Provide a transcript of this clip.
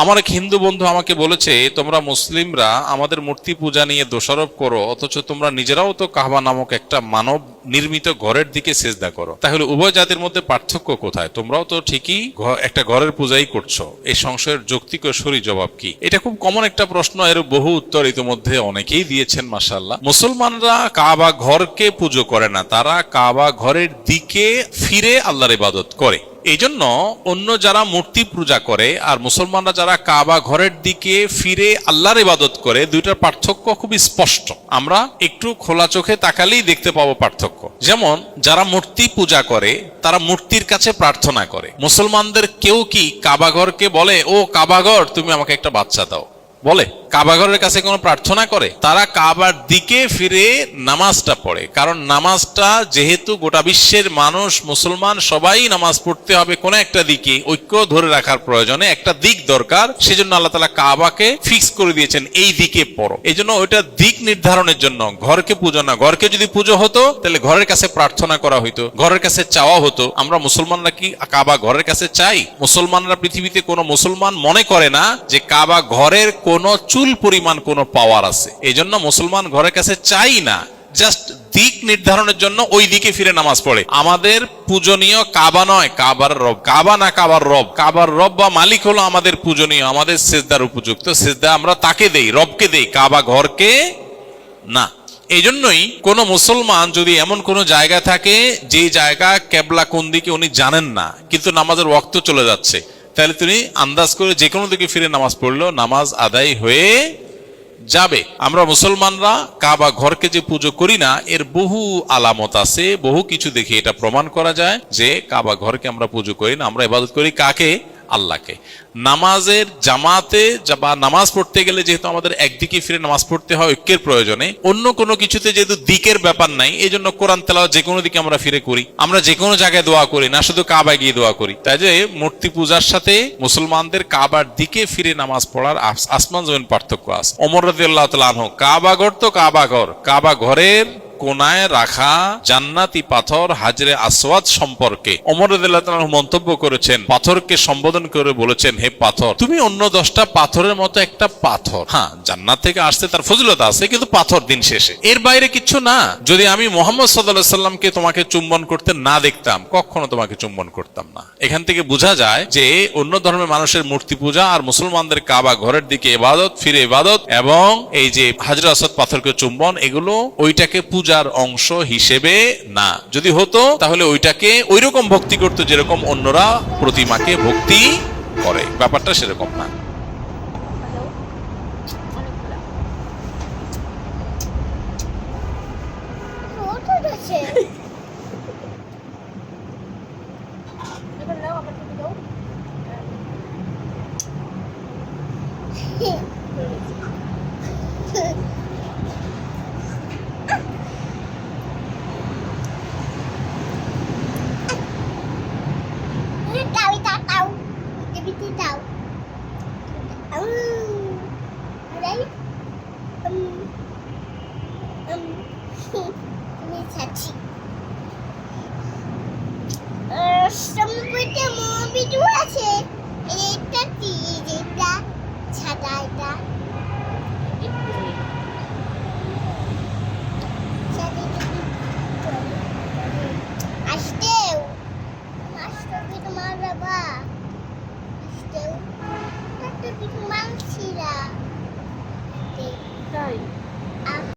আমার এক হিন্দু বন্ধু আমাকে বলেছে, তোমরা মুসলিমরা আমাদের মূর্তি পূজা নিয়ে দোষারোপ করো, অথচ তোমরা নিজেরাও তো কাবা নামক একটা মানব নির্মিত ঘরের দিকে সেজদা করো। তাহলে উভয় জাতির মধ্যে পার্থক্য কোথায়? তোমরাও তো ঠিকই একটা ঘরের পূজাই করছো। এই সংশয়ের যৌক্তিক ও সরি জবাব কি? এটা খুব কমন একটা প্রশ্ন, এর বহু উত্তর ইতিমধ্যে অনেকেই দিয়েছেন মাশাআল্লাহ। মুসলমানরা কাবা ঘরকে পুজো করে না, তারা কাবা ঘরের দিকে ফিরে আল্লাহর ইবাদত করে। এই জন্য অন্য যারা মূর্তি পূজা করে আর মুসলমানরা যারা কাবা ঘরের দিকে ফিরে আল্লাহর ইবাদত করে, দুইটার পার্থক্য খুবই স্পষ্ট। আমরা একটু খোলা চোখে তাকালেই দেখতে পাবো পার্থক্য। যেমন যারা মূর্তি পূজা করে তারা মূর্তির কাছে প্রার্থনা করে। মুসলমানদের কেউ কি কাবা ঘরকে বলে, ও কাবা ঘর তুমি আমাকে একটা বাচ্চা দাও? বলে? কাবা ঘরের কাছে কোনো প্রার্থনা করে? তারা কাবার দিকে ফিরে নামাজটা পড়ে। কারণ নামাজটা যেহেতু গোটা বিশ্বের মানুষ মুসলমান সবাই নামাজ পড়তে হবে কোন একটা দিকে, ঐক্য ধরে রাখার প্রয়োজনে একটা দিক দরকার, সেজন্য আল্লাহ তাআলা কাবাকে ফিক্স করে দিয়েছেন এই দিকে পড়ো। এই জন্য ওইটা দিক নির্ধারণের জন্য, ঘরকে পুজো না। ঘরকে যদি পুজো হতো তাহলে ঘরের কাছে প্রার্থনা করা হইতো, ঘরের কাছে চাওয়া হতো। আমরা মুসলমানরা কি কাবা ঘরের কাছে চাই? মুসলমানরা পৃথিবীতে কোনো মুসলমান মনে করে না যে কাবা ঘরের কোনো চুল পরিমাণ কোনো পাওয়ার আছে। এই জন্য মুসলমান ঘরের কাছে চাই না, জাস্ট দিক নির্ধারণের জন্য ওই দিকে ফিরে নামাজ পড়ে। আমাদের পূজনীয় কাবা নয়, কাবার রব। কাবা না কাবার রব। কাবার রব বা মালিক হলো আমাদের পূজনীয়, আমাদের সেজদার উপযুক্ত। সেজদা আমরা তাকে দেই, রবকে দেই, কাবা ঘরকে না। এই জন্যই কোন মুসলমান যদি এমন কোন জায়গা থাকে যে জায়গা কেবলা কোন দিকে উনি জানেন না, কিন্তু নামাজের ওয়াক্ত চলে যাচ্ছে, তাহলে তিনি আন্দাজ করে যে কোনো দিকে ফিরে নামাজ পড়লো, নামাজ আদায় হয়ে যাবে। আমরা মুসলমানরা কাবা ঘরকে যে পুজো করি না, এর বহু আলামত আছে, বহু কিছু দেখে এটা প্রমাণ করা যায় যে কাবা ঘরকে আমরা পুজো করি না। আমরা ইবাদত করি কাকে? আল্লাহকে। নামাজের জামাতে বা নামাজ পড়তে গেলে যেহেতু আমাদের একদিকে ফিরে নামাজ পড়তে হয় ঐক্যের প্রয়োজনে, অন্য কোনো কিছুতে যেহেতু দিকের ব্যাপার নাই, এই জন্য কোরআন তেলাওয়াত যে কোনো দিকে আমরা ফিরে করি। আমরা যে কোনো জায়গায় দোয়া করি না, শুধু কাবায় গিয়ে দোয়া করি। তাই যে মূর্তি পূজার সাথে মুসলমানদের কাবার দিকে ফিরে নামাজ পড়ার আসমান জমিন পার্থক্য আছে। ওমর রাদিয়াল্লাহু তাআলা আনহু, কাবা ঘর তো কাবা ঘর, কাবা ঘরের কোনায় রাখা জান্নাতি পাথর হাজরে আসওয়াদ সম্পর্কে ওমর রাদিয়াল্লাহু তাআলা মন্তব্য করেছেন, পাথরকে সম্বোধন করে বলেছেন, হে পাথর, তুমি অন্য 10টা পাথরের মতো একটা পাথর। হ্যাঁ, জান্নাত থেকে আসছে, তার ফজিলত আছে, কিন্তু পাথর দিন শেষে, এর বাইরে কিছু না। যদি আমি মুহাম্মদ সাল্লাল্লাহু আলাইহি সাল্লামকে তোমাকে চুম্বন করতে না দেখতাম, কখনো তোমাকে চুম্বন করতাম না। এখান থেকে বোঝা যায় যে অন্য ধর্মের মানুষের মূর্তি পূজা আর মুসলমানদের কাবা ঘরের দিকে ইবাদত, ফিরে ইবাদত, এবং এই যে হাজরে আসওয়াদ পাথরকে চুম্বন, এগুলো ওইটাকে পূজার অংশ হিসেবে না। যদি হতো তাহলে ওইটাকে ওইরকম ভক্তি করতো যেরকম অন্যরা প্রতিমাকে ভক্তি করে। ব্যাপারটা সেরকম না। Mas também tomava. Mas deu. Mas também tomava.